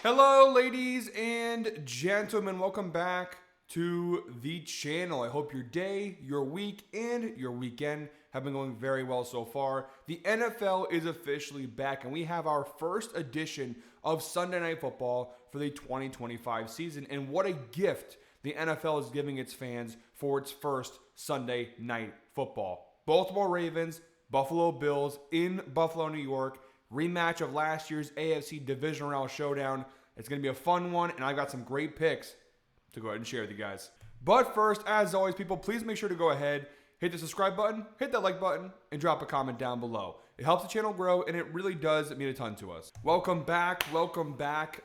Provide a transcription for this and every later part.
Hello, ladies and gentlemen. Welcome back to the channel. I hope your day, your week, and your weekend have been going very well so far. The NFL is officially back, and we have our first edition of Sunday Night Football for the 2025 season. And what a gift the NFL is giving its fans for its first Sunday Night Football. Baltimore Ravens, Buffalo Bills in Buffalo, New York. Rematch of last year's AFC Division Round Showdown. It's going to be a fun one, and I've got some great picks to go ahead and share with you guys. But first, as always, people, please make sure to go ahead, hit the subscribe button, hit that like button, and drop a comment down below. It helps the channel grow, and it really does mean a ton to us. Welcome back,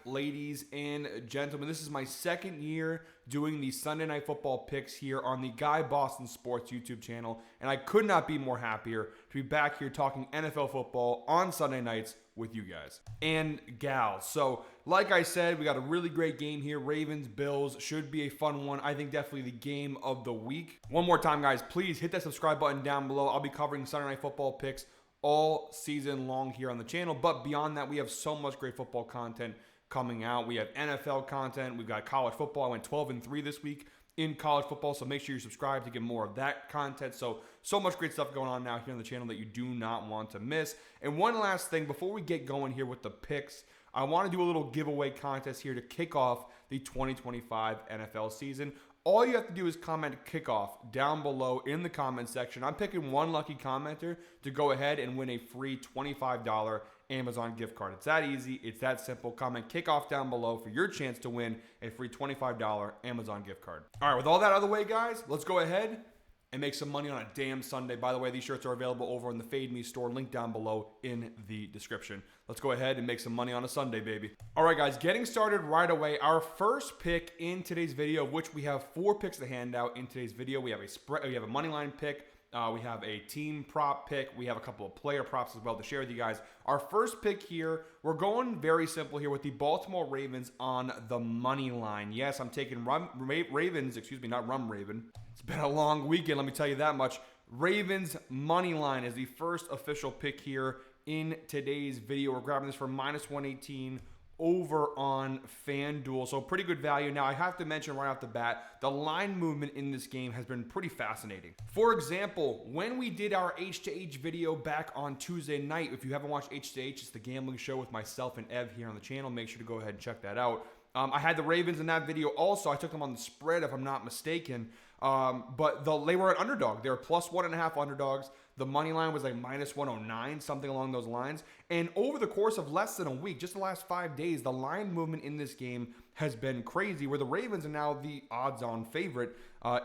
ladies and gentlemen. This is my second year doing the Sunday Night Football picks here on the Guy Boston Sports YouTube channel, and I could not be more happier to be back here talking NFL football on Sunday nights with you guys and gals. So, like I said, we got a really great game here. Ravens, Bills should be a fun one. I think definitely the game of the week. One more time, guys, please hit that subscribe button down below. I'll be covering Sunday Night Football picks all season long here on the channel. But beyond that, we have so much great football content coming out. We have NFL content. We've got college football. I went 12-3 this week in college football, so make sure you subscribe to get more of that content. So much great stuff going on now here on the channel that you do not want to miss. And one last thing before we get going here with the picks, I want to do a little giveaway contest here to kick off the 2025 NFL season. All you have to do is comment kickoff down below in the comment section. I'm picking one lucky commenter to go ahead and win a free $25 Amazon gift card. It's that easy. It's that simple. Comment kickoff down below for your chance to win a free $25 Amazon gift card. All right, with all that out of the way, guys, let's go ahead and make some money on a damn Sunday. By the way, these shirts are available over in the Fade Me store. Link down below in the description. Let's go ahead and make some money on a Sunday, baby. All right, guys, getting started right away. Our first pick in today's video, of which we have 4 picks to hand out in today's video. We have a spread. We have a money line pick. We have a team prop pick. We have a couple of player props as well to share with you guys. Our first pick here, we're going very simple here with the Baltimore Ravens on the money line. Yes, I'm taking Ravens, excuse me, not Rum Raven. It's been a long weekend, let me tell you that much. Ravens money line is the first official pick here in today's video. We're grabbing this for -118 over on FanDuel. So pretty good value. Now, I have to mention right off the bat, the line movement in this game has been pretty fascinating. For example, when we did our H2H video back on Tuesday night, if you haven't watched H2H, it's the gambling show with myself and Ev here on the channel. Make sure to go ahead and check that out. I had the Ravens in that video also. I took them on the spread, if I'm not mistaken. But they were an underdog. They were +1.5 underdogs. The money line was like -109, something along those lines. And over the course of less than a week, just the last 5 days, the line movement in this game has been crazy, where the Ravens are now the odds-on favorite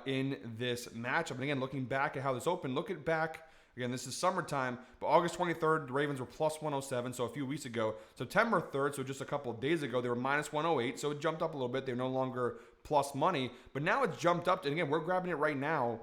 in this matchup. And again, looking back at how this opened, look at back. Again, this is summertime, but August 23rd, the Ravens were +107, so a few weeks ago. September 3rd, so just a couple of days ago, they were -108, so it jumped up a little bit. They're no longer plus money, but now it's jumped up. And again, we're grabbing it right now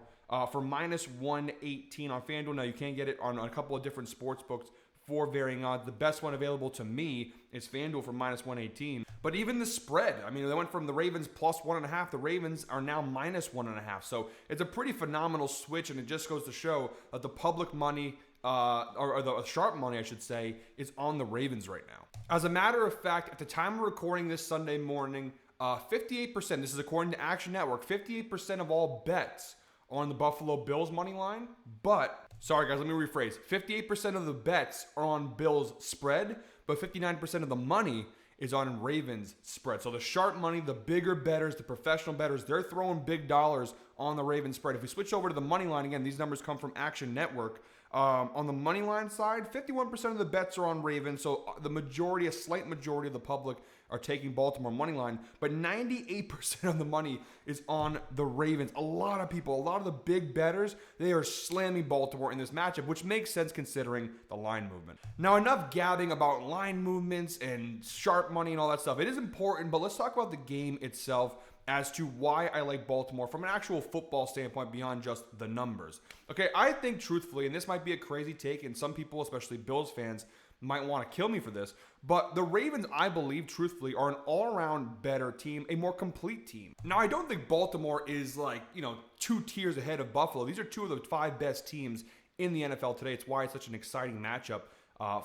for -118 on FanDuel. Now, you can get it on a couple of different sports books for varying odds. The best one available to me is FanDuel for -118. But even the spread, I mean, they went from the Ravens +1.5. The Ravens are now -1.5. So it's a pretty phenomenal switch, and it just goes to show that the public money, or the sharp money, I should say, is on the Ravens right now. As a matter of fact, at the time of recording this Sunday morning, 58%, this is according to Action Network, 58% of all bets on the Buffalo Bills money line. But, sorry guys, let me rephrase. 58% of the bets are on Bills spread, but 59% of the money is on Ravens spread. So the sharp money, the bigger bettors, the professional bettors, they're throwing big dollars on the Ravens spread. If we switch over to the money line, again, these numbers come from Action Network. On the money line side, 51% of the bets are on Ravens. So the majority, a slight majority of the public are taking Baltimore money line, but 98% of the money is on the Ravens. A lot of people, a lot of the big bettors, they are slamming Baltimore in this matchup, which makes sense considering the line movement. Now, enough gabbing about line movements and sharp money and all that stuff. It is important, but let's talk about the game itself as to why I like Baltimore from an actual football standpoint beyond just the numbers. Okay, I think truthfully, and this might be a crazy take, and some people, especially Bills fans, might want to kill me for this, but the Ravens, I believe, truthfully, are an all-around better team, a more complete team. Now, I don't think Baltimore is like, 2 tiers ahead of Buffalo. These are 2 of the 5 best teams in the NFL today. It's why it's such an exciting matchup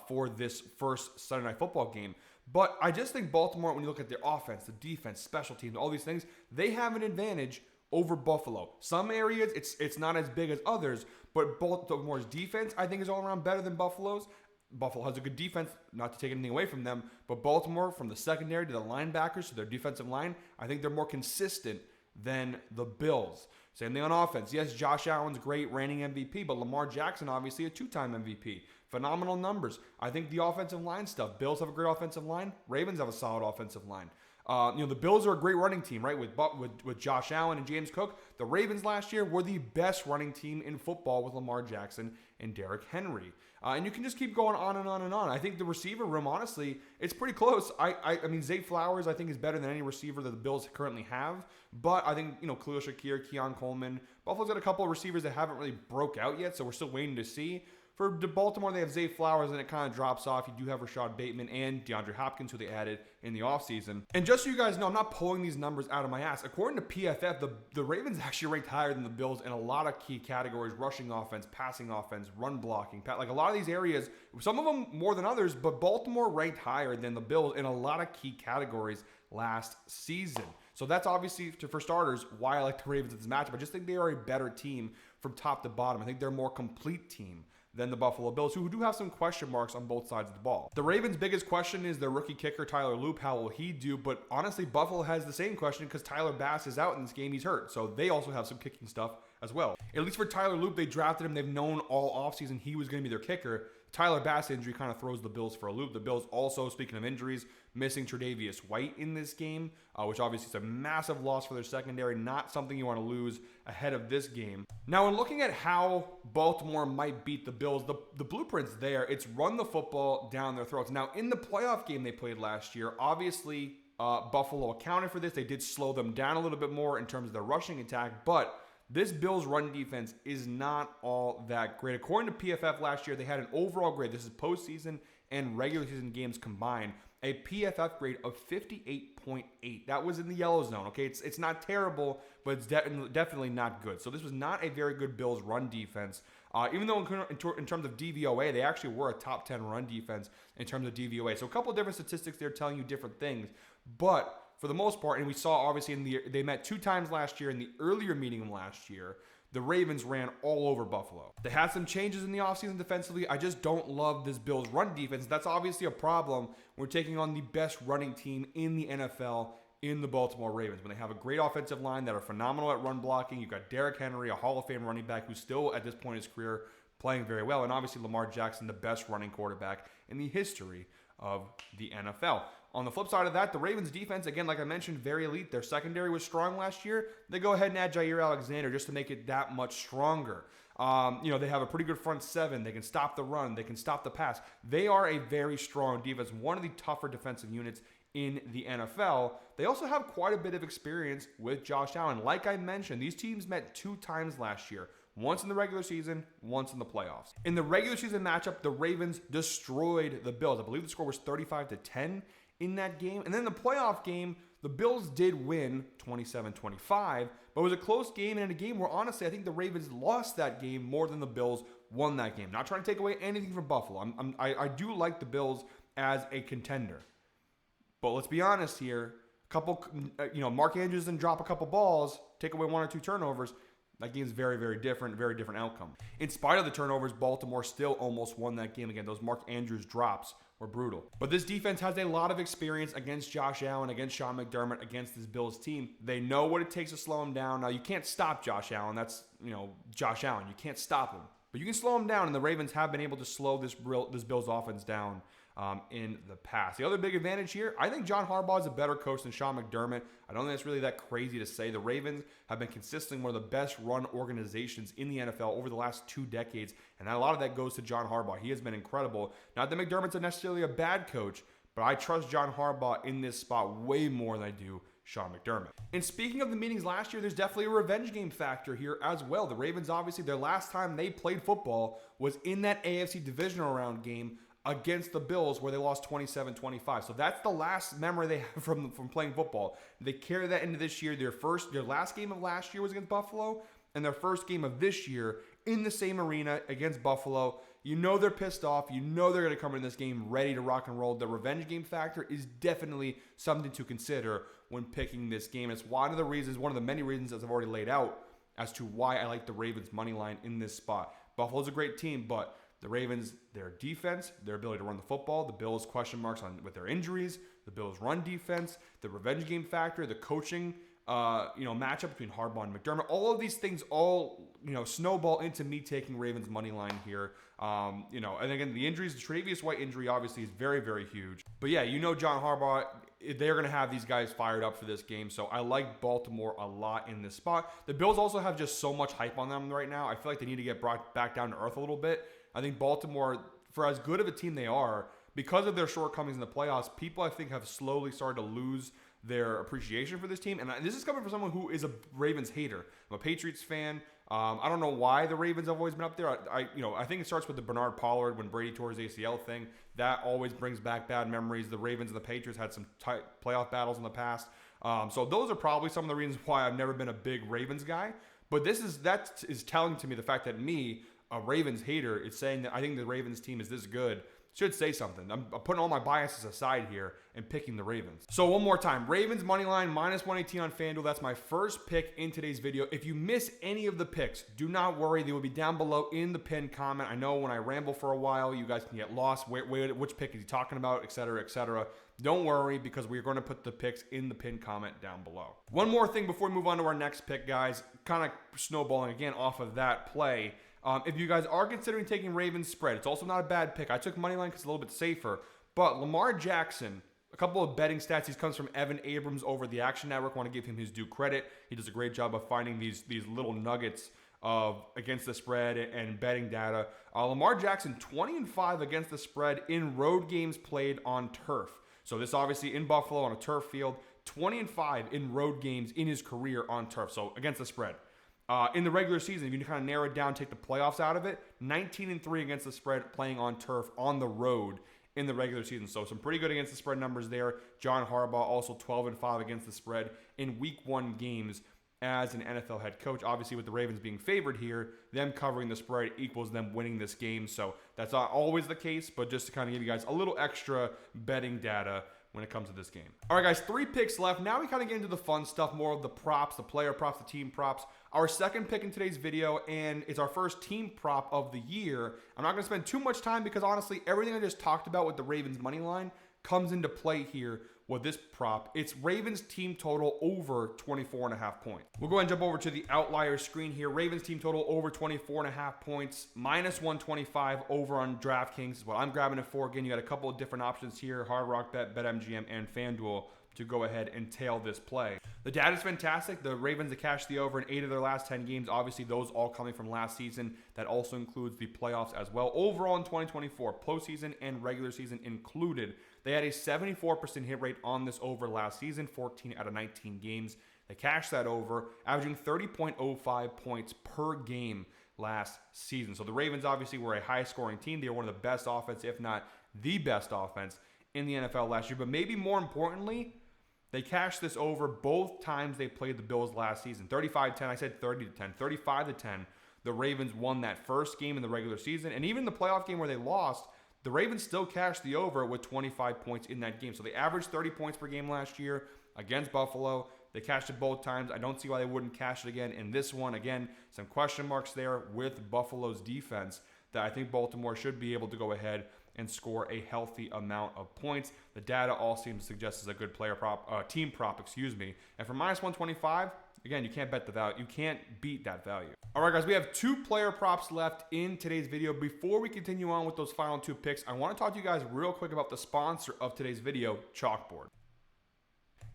for this first Sunday Night Football game. But I just think Baltimore, when you look at their offense, the defense, special teams, all these things, they have an advantage over Buffalo. Some areas, it's not as big as others, but Baltimore's defense, I think, is all around better than Buffalo's. Buffalo has a good defense, not to take anything away from them, but Baltimore, from the secondary to the linebackers to their defensive line, I think they're more consistent than the Bills. Same thing on offense. Yes, Josh Allen's great, reigning MVP, but Lamar Jackson, obviously a two-time MVP. Phenomenal numbers. I think the offensive line stuff. Bills have a great offensive line. Ravens have a solid offensive line. The Bills are a great running team, right? With Josh Allen and James Cook. The Ravens last year were the best running team in football with Lamar Jackson and Derrick Henry. And you can just keep going on and on and on. I think the receiver room, honestly, it's pretty close. I mean, Zay Flowers, I think, is better than any receiver that the Bills currently have. But I think, Khalil Shakir, Keon Coleman, Buffalo's got a couple of receivers that haven't really broke out yet, so we're still waiting to see. For Baltimore, they have Zay Flowers, and it kind of drops off. You do have Rashad Bateman and DeAndre Hopkins, who they added in the offseason. And just so you guys know, I'm not pulling these numbers out of my ass. According to PFF, the Ravens actually ranked higher than the Bills in a lot of key categories: rushing offense, passing offense, run blocking. Like a lot of these areas, some of them more than others, but Baltimore ranked higher than the Bills in a lot of key categories last season. So that's obviously, for starters, why I like the Ravens in this matchup. I just think they are a better team from top to bottom. I think they're a more complete team than the Buffalo Bills, who do have some question marks on both sides of the ball. The Ravens' biggest question is their rookie kicker, Tyler Loop. How will he do? But honestly, Buffalo has the same question because Tyler Bass is out in this game. He's hurt. So they also have some kicking stuff as well. At least for Tyler Loop, they drafted him. They've known all offseason he was going to be their kicker. Tyler Bass injury kind of throws the Bills for a loop. The Bills also, speaking of injuries, missing Tre'Davious White in this game, which obviously is a massive loss for their secondary. Not something you want to lose ahead of this game. Now, when looking at how Baltimore might beat the Bills, the blueprint's there. It's run the football down their throats. Now, in the playoff game they played last year, obviously Buffalo accounted for this. They did slow them down a little bit more in terms of their rushing attack, but this Bills run defense is not all that great. According to PFF last year, they had an overall grade. This is postseason and regular season games combined. A PFF grade of 58.8. That was in the yellow zone. Okay, it's not terrible, but it's definitely not good. So this was not a very good Bills run defense. Even though in terms of DVOA, they actually were a top 10 run defense in terms of DVOA. So a couple of different statistics there telling you different things. But for the most part, and we saw obviously they met 2 times last year in the earlier meeting last year, the Ravens ran all over Buffalo. They had some changes in the offseason defensively. I just don't love this Bills run defense. That's obviously a problem. We're taking on the best running team in the NFL in the Baltimore Ravens. When they have a great offensive line that are phenomenal at run blocking, you've got Derrick Henry, a Hall of Fame running back who's still at this point in his career playing very well, and obviously Lamar Jackson, the best running quarterback in the history of the NFL. On the flip side of that, the Ravens defense, again, like I mentioned, very elite. Their secondary was strong last year. They go ahead and add Jair Alexander just to make it that much stronger. They have a pretty good front seven. They can stop the run. They can stop the pass. They are a very strong defense, one of the tougher defensive units in the NFL. They also have quite a bit of experience with Josh Allen. Like I mentioned, these teams met 2 times last year. Once in the regular season, once in the playoffs. In the regular season matchup, the Ravens destroyed the Bills. I believe the score was 35-10 in that game. And then the playoff game, the Bills did win 27-25, but it was a close game, and in a game where, honestly, I think the Ravens lost that game more than the Bills won that game. Not trying to take away anything from Buffalo. I do like the Bills as a contender. But let's be honest here. Mark Andrews didn't drop a couple balls, take away 1 or 2 turnovers. That game's very, very different outcome. In spite of the turnovers, Baltimore still almost won that game. Again, those Mark Andrews drops were brutal. But this defense has a lot of experience against Josh Allen, against Sean McDermott, against this Bills team. They know what it takes to slow him down. Now, you can't stop Josh Allen. That's, Josh Allen. You can't stop him. But you can slow him down, and the Ravens have been able to slow this Bills offense down in the past. The other big advantage here, I think John Harbaugh is a better coach than Sean McDermott. I don't think it's really that crazy to say. The Ravens have been consistently one of the best run organizations in the NFL over the last 2 decades, and a lot of that goes to John Harbaugh. He has been incredible. Not that McDermott's necessarily a bad coach, but I trust John Harbaugh in this spot way more than I do Sean McDermott. And speaking of the meetings last year, there's definitely a revenge game factor here as well. The Ravens, obviously, their last time they played football was in that AFC divisional round game against the Bills, where they lost 27-25. So that's the last memory they have from playing football. They carry that into this year. Their last game of last year was against Buffalo, and their first game of this year in the same arena against Buffalo. You know they're pissed off. You know they're going to come in this game ready to rock and roll. The revenge game factor is definitely something to consider when picking this game. It's one of the many reasons, as I've already laid out, as to why I like the Ravens money line in this spot. Buffalo's a great team, but the Ravens, their defense, their ability to run the football, the Bills question marks with their injuries, the Bills run defense, the revenge game factor, the coaching, matchup between Harbaugh and McDermott, all of these things snowball into me taking Ravens money line here. And again, the injuries, the Tre'Davious White injury obviously is very, very huge. But yeah, John Harbaugh, they're going to have these guys fired up for this game. So I like Baltimore a lot in this spot. The Bills also have just so much hype on them right now. I feel like they need to get brought back down to earth a little bit. I think Baltimore, for as good of a team they are, because of their shortcomings in the playoffs, people I think have slowly started to lose their appreciation for this team. And this is coming from someone who is a Ravens hater. I'm a Patriots fan. I don't know why the Ravens have always been up there. I think it starts with the Bernard Pollard when Brady tore his ACL thing. That always brings back bad memories. The Ravens and the Patriots had some tight playoff battles in the past. So those are probably some of the reasons why I've never been a big Ravens guy. But that is telling to me the fact that me, a Ravens hater, is saying that I think the Ravens team is this good. Should say something. I'm putting all my biases aside here and picking the Ravens. So one more time, Ravens money line -118 on FanDuel. That's my first pick in today's video. If you miss any of the picks, do not worry. They will be down below in the pinned comment. I know when I ramble for a while, you guys can get lost. Which pick is he talking about, et cetera, et cetera. Don't worry, because we're going to put the picks in the pinned comment down below. One more thing before we move on to our next pick, guys. Kind of snowballing again off of that play. If you guys are considering taking Ravens spread, it's also not a bad pick. I took money line because it's a little bit safer. But Lamar Jackson, a couple of betting stats. He comes from Evan Abrams over the Action Network. Want to give him his due credit. He does a great job of finding these little nuggets of against the spread and betting data. Lamar Jackson, 20-5 against the spread in road games played on turf. So this obviously in Buffalo on a turf field. 20-5 in road games in his career on turf. So against the spread. In the regular season, if you kind of narrow it down, take the playoffs out of it, 19-3 against the spread playing on turf on the road in the regular season. So some pretty good against the spread numbers there. John Harbaugh also 12-5 against the spread in week 1 games as an NFL head coach. Obviously, with the Ravens being favored here, them covering the spread equals them winning this game. So that's not always the case, but just to kind of give you guys a little extra betting data when it comes to this game. All right, guys, 3 picks left. Now we kind of get into the fun stuff, more of the props, the player props, the team props. Our second pick in today's video, and it's our first team prop of the year. I'm not going to spend too much time because, honestly, everything I just talked about with the Ravens money line comes into play here with this prop. It's Ravens team total over 24.5 points. We'll go ahead and jump over to the outlier screen here. Ravens team total over 24.5 points, -125 over on DraftKings is what I'm grabbing it for. Again, you got a couple of different options here, Hard Rock Bet, BetMGM, and FanDuel to go ahead and tail this play. The data is fantastic. The Ravens have cashed the over in 8 of their last 10 games. Obviously, those all coming from last season. That also includes the playoffs as well. Overall in 2024, postseason and regular season included, they had a 74% hit rate on this over last season, 14 out of 19 games. They cashed that over, averaging 30.05 points per game last season. So the Ravens obviously were a high-scoring team. They were one of the best offense, if not the best offense in the NFL last year. But maybe more importantly, they cashed this over both times they played the Bills last season. 35-10, I said 30-10, 35-10. The Ravens won that first game in the regular season. And even the playoff game where they lost, the Ravens still cashed the over with 25 points in that game. So they averaged 30 points per game last year against Buffalo. They cashed it both times. I don't see why they wouldn't cash it again in this one. Again, some question marks there with Buffalo's defense that I think Baltimore should be able to go ahead and score a healthy amount of points. The data all seems to suggest is a good player prop, team prop, And for -125, again, you can't bet the value. You can't beat that value. All right, guys, we have 2 player props left in today's video. Before we continue on with those final 2 picks, I want to talk to you guys real quick about the sponsor of today's video, Chalkboard.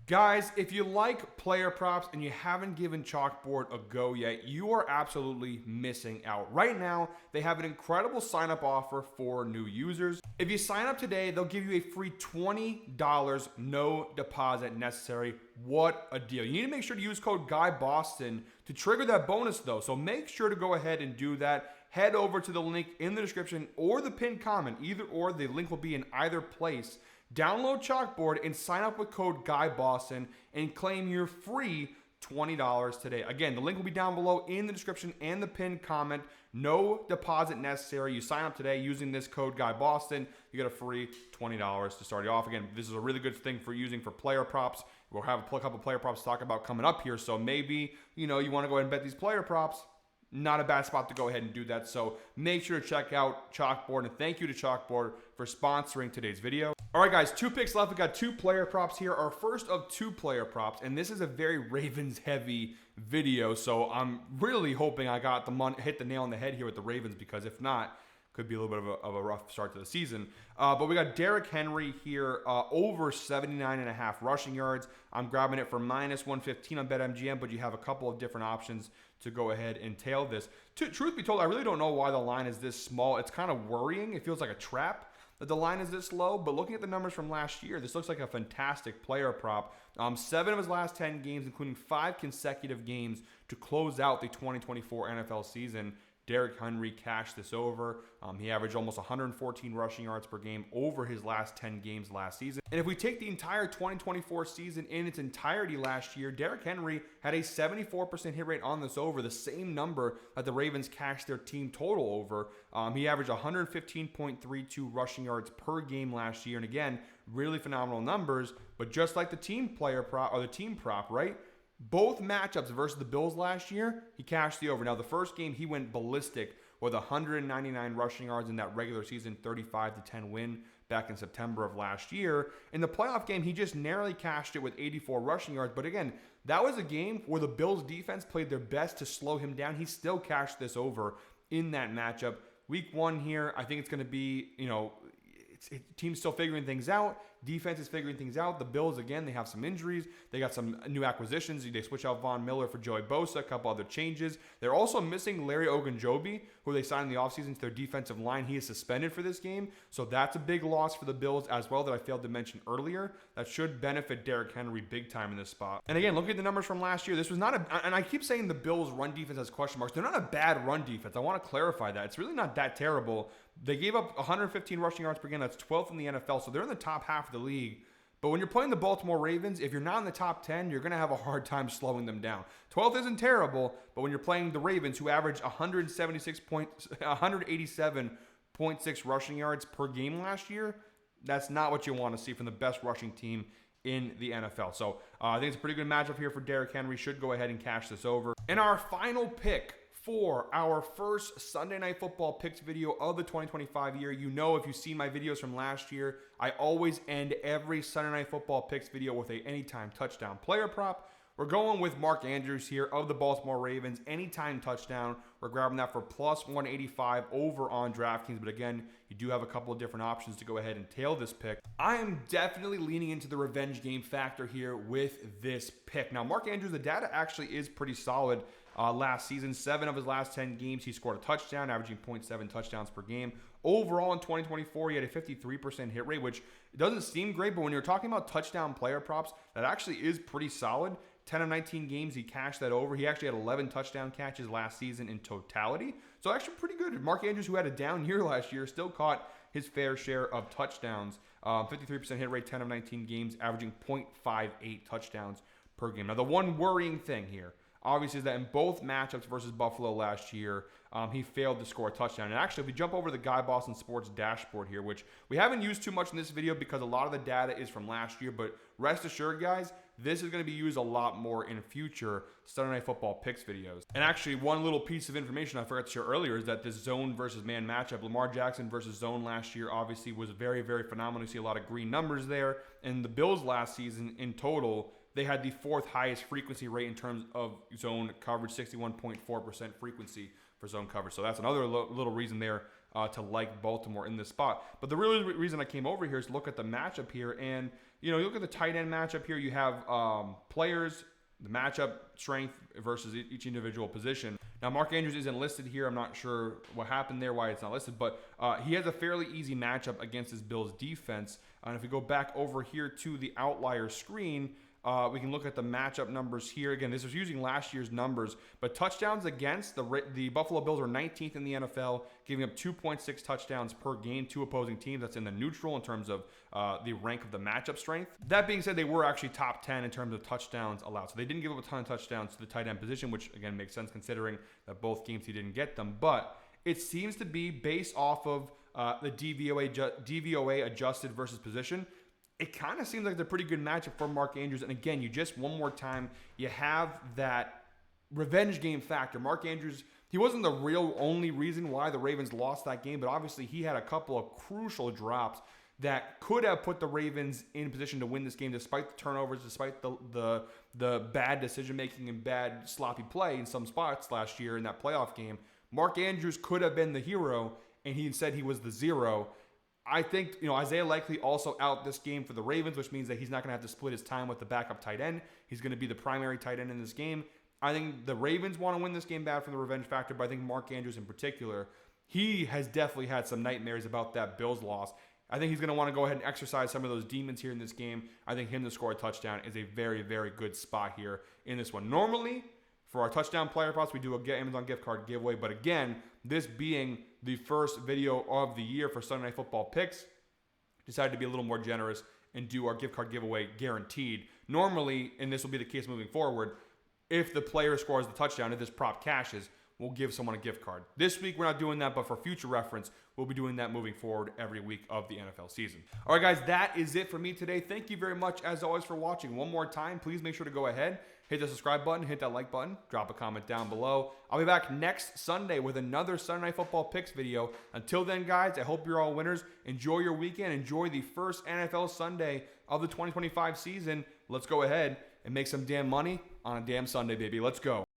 Guys, if you like player props and you haven't given Chalkboard a go yet, you are absolutely missing out. Right now, they have an incredible sign-up offer for new users. If you sign up today, they'll give you a free $20, no deposit necessary. What a deal. You need to make sure to use code GUYBOSTON to trigger that bonus, though. So make sure to go ahead and do that. Head over to the link in the description or the pinned comment. Either or, the link will be in either place. Download Chalkboard and sign up with code GUYBOSTON and claim your free $20 today. Again, the link will be down below in the description and the pinned comment. No deposit necessary. You sign up today using this code GuyBoston. You get a free $20 to start you off. Again, this is a really good thing for using for player props. We'll have a couple player props to talk about coming up here. So maybe, you want to go ahead and bet these player props. Not a bad spot to go ahead and do that. So make sure to check out Chalkboard. And thank you to Chalkboard for sponsoring today's video. All right, guys, 2 picks left. We got 2 player props here. Our first of 2 player props. And this is a very Ravens heavy video. So I'm really hoping I got hit the nail on the head here with the Ravens, because if not, could be a little bit of a rough start to the season. But we got Derrick Henry here, over 79.5 rushing yards. I'm grabbing it for -115 on BetMGM, but you have a couple of different options to go ahead and tail this. Truth be told, I really don't know why the line is this small. It's kind of worrying. It feels like a trap that the line is this low, but looking at the numbers from last year, this looks like a fantastic player prop. 7 of his last 10 games, including 5 consecutive games to close out the 2024 NFL season. Derrick Henry cashed this over. He averaged almost 114 rushing yards per game over his last 10 games last season. And if we take the entire 2024 season in its entirety last year, Derrick Henry had a 74% hit rate on this over, the same number that the Ravens cashed their team total over. He averaged 115.32 rushing yards per game last year. And again, really phenomenal numbers. But just like the team player prop, or the team prop, right? Both matchups versus the Bills last year, he cashed the over. Now, the first game, he went ballistic with 199 rushing yards in that regular season 35-10 win back in September of last year. In the playoff game, he just narrowly cashed it with 84 rushing yards. But again, that was a game where the Bills defense played their best to slow him down. He still cashed this over in that matchup. Week 1 here, I think it's going to be, team's still figuring things out. Defense is figuring things out. The Bills, again, they have some injuries. They got some new acquisitions. They switch out Von Miller for Joey Bosa, a couple other changes. They're also missing Larry Ogunjobi, who they signed in the offseason to their defensive line. He is suspended for this game, so that's a big loss for the Bills as well that I failed to mention earlier. That should benefit Derrick Henry big time in this spot. And again, look at the numbers from last year. This was not and I keep saying the Bills' run defense has question marks. They're not a bad run defense. I want to clarify that. It's really not that terrible. They gave up 115 rushing yards per game. That's 12th in the NFL, so they're in the top half of the league. But when you're playing the Baltimore Ravens, if you're not in the top 10, you're going to have a hard time slowing them down. 12th isn't terrible, but when you're playing the Ravens, who averaged 187.6 rushing yards per game last year, that's not what you want to see from the best rushing team in the NFL. So I think it's a pretty good matchup here for Derrick Henry. Should go ahead and cash this over. And our final pick for our first Sunday Night Football picks video of the 2025 year. If you've seen my videos from last year, I always end every Sunday Night Football picks video with a anytime touchdown player prop. We're going with Mark Andrews here of the Baltimore Ravens. Anytime touchdown. We're grabbing that for plus 185 over on DraftKings. But again, you do have a couple of different options to go ahead and tail this pick. I am definitely leaning into the revenge game factor here with this pick. Now, Mark Andrews, the data actually is pretty solid. Last season, 7 of his last 10 games, he scored a touchdown, averaging 0.7 touchdowns per game. Overall, in 2024, he had a 53% hit rate, which doesn't seem great, but when you're talking about touchdown player props, that actually is pretty solid. 10 of 19 games, he cashed that over. He actually had 11 touchdown catches last season in totality. So actually pretty good. Mark Andrews, who had a down year last year, still caught his fair share of touchdowns. 53% hit rate, 10 of 19 games, averaging 0.58 touchdowns per game. Now, the one worrying thing here, obviously, is that in both matchups versus Buffalo last year, he failed to score a touchdown. And actually, if we jump over to the Guy Boston Sports dashboard here, which we haven't used too much in this video because a lot of the data is from last year, but rest assured, guys, this is going to be used a lot more in future Sunday Night Football picks videos. And actually, one little piece of information I forgot to share earlier is that this zone versus man matchup, Lamar Jackson versus zone last year, obviously was very, very phenomenal. You see a lot of green numbers there. And the Bills last season, in total, they had the 4th highest frequency rate in terms of zone coverage, 61.4% frequency for zone coverage. So that's another little reason there to like Baltimore in this spot. But the real reason I came over here is look at the matchup here. And, you look at the tight end matchup here. You have players, the matchup strength versus each individual position. Now, Mark Andrews isn't listed here. I'm not sure what happened there, why it's not listed. But he has a fairly easy matchup against his Bills defense. And if we go back over here to the outlier screen, We can look at the matchup numbers here. Again, this is using last year's numbers, but touchdowns against the Buffalo Bills are 19th in the NFL, giving up 2.6 touchdowns per game to opposing teams. That's in the neutral in terms of the rank of the matchup strength. That being said, they were actually top 10 in terms of touchdowns allowed. So they didn't give up a ton of touchdowns to the tight end position, which again makes sense considering that both games he didn't get them. But it seems to be based off of the DVOA adjusted versus position. It kind of seems like it's a pretty good matchup for Mark Andrews. And again, you just one more time, you have that revenge game factor. Mark Andrews, he wasn't the real only reason why the Ravens lost that game, but obviously he had a couple of crucial drops that could have put the Ravens in position to win this game, despite the turnovers, despite the bad decision making and bad sloppy play in some spots last year in that playoff game. Mark Andrews could have been the hero, and he said he was the zero. I think, Isaiah Likely also out this game for the Ravens, which means that he's not going to have to split his time with the backup tight end. He's going to be the primary tight end in this game. I think the Ravens want to win this game bad from the revenge factor, but I think Mark Andrews in particular, he has definitely had some nightmares about that Bills loss. I think he's going to want to go ahead and exercise some of those demons here in this game. I think him to score a touchdown is a very, very good spot here in this one. Normally, for our touchdown player props, we do a Amazon gift card giveaway. But again, this being the first video of the year for Sunday Night Football picks, decided to be a little more generous and do our gift card giveaway guaranteed. Normally, and this will be the case moving forward, if the player scores the touchdown, if this prop cashes, we'll give someone a gift card. This week, we're not doing that, but for future reference, we'll be doing that moving forward every week of the NFL season. All right, guys, that is it for me today. Thank you very much, as always, for watching. One more time, please make sure to go ahead, hit the subscribe button, hit that like button, drop a comment down below. I'll be back next Sunday with another Sunday Night Football picks video. Until then, guys, I hope you're all winners. Enjoy your weekend. Enjoy the first NFL Sunday of the 2025 season. Let's go ahead and make some damn money on a damn Sunday, baby. Let's go.